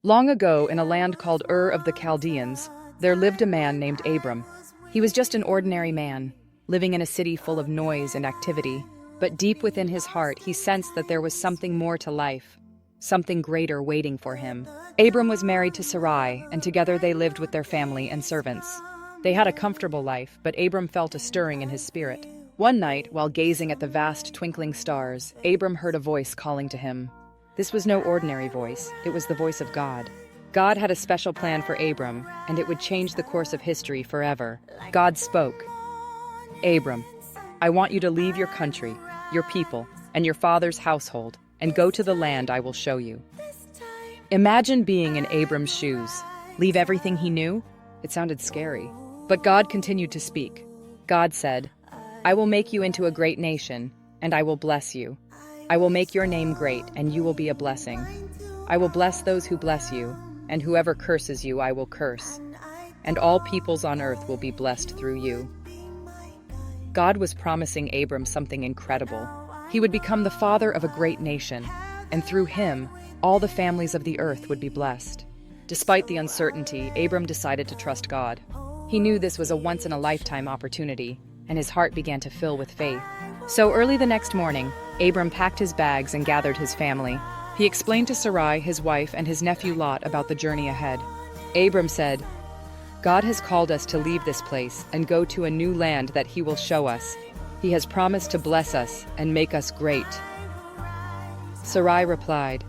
Long ago, in a land called Ur of the Chaldeans, there lived a man named Abram. He was just an ordinary man, living in a city full of noise and activity. But deep within his heart, he sensed that there was something more to life, something greater waiting for him. Abram was married to Sarai, and together they lived with their family and servants. They had a comfortable life, but Abram felt a stirring in his spirit. One night, while gazing at the vast twinkling stars, Abram heard a voice calling to him. This was no ordinary voice, it was the voice of God. God had a special plan for Abram, and it would change the course of history forever. God spoke. Abram, I want you to leave your country, your people, and your father's household, and go to the land I will show you. Imagine being in Abram's shoes. Leave everything he knew? It sounded scary. But God continued to speak. God said, I will make you into a great nation, and I will bless you. I will make your name great, and you will be a blessing. I will bless those who bless you, and whoever curses you I will curse. And all peoples on earth will be blessed through you. God was promising Abram something incredible. He would become the father of a great nation, and through him, all the families of the earth would be blessed. Despite the uncertainty, Abram decided to trust God. He knew this was a once-in-a-lifetime opportunity, and his heart began to fill with faith. So early the next morning, Abram packed his bags and gathered his family. He explained to Sarai, his wife, and his nephew Lot about the journey ahead. Abram said, God has called us to leave this place and go to a new land that he will show us. He has promised to bless us and make us great. Sarai replied,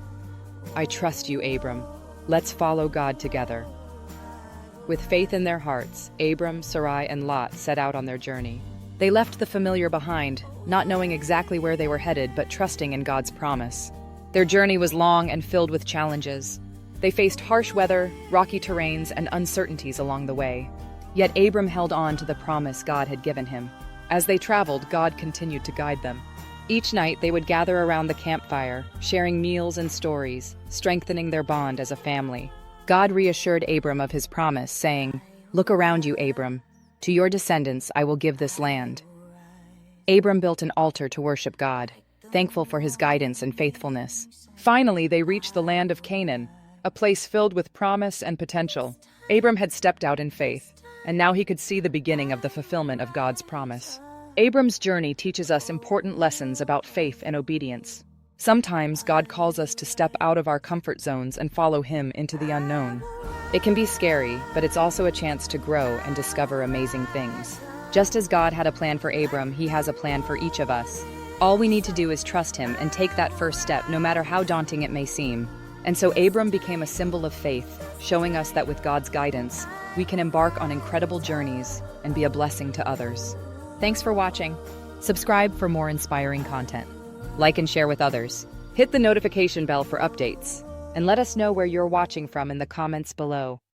I trust you, Abram. Let's follow God together. With faith in their hearts, Abram, Sarai, and Lot set out on their journey. They left the familiar behind, not knowing exactly where they were headed, but trusting in God's promise. Their journey was long and filled with challenges. They faced harsh weather, rocky terrains, and uncertainties along the way. Yet Abram held on to the promise God had given him. As they traveled, God continued to guide them. Each night, they would gather around the campfire, sharing meals and stories, strengthening their bond as a family. God reassured Abram of his promise, saying, Look around you, Abram. To your descendants I will give this land. Abram built an altar to worship God, thankful for his guidance and faithfulness. Finally, they reached the land of Canaan, a place filled with promise and potential. Abram had stepped out in faith, and now he could see the beginning of the fulfillment of God's promise. Abram's journey teaches us important lessons about faith and obedience. Sometimes God calls us to step out of our comfort zones and follow him into the unknown. It can be scary, but it's also a chance to grow and discover amazing things. Just as God had a plan for Abram, he has a plan for each of us. All we need to do is trust him and take that first step, no matter how daunting it may seem. And so Abram became a symbol of faith, showing us that with God's guidance, we can embark on incredible journeys and be a blessing to others. Thanks for watching. Subscribe for more inspiring content. Like and share with others. Hit the notification bell for updates. And let us know where you're watching from in the comments below.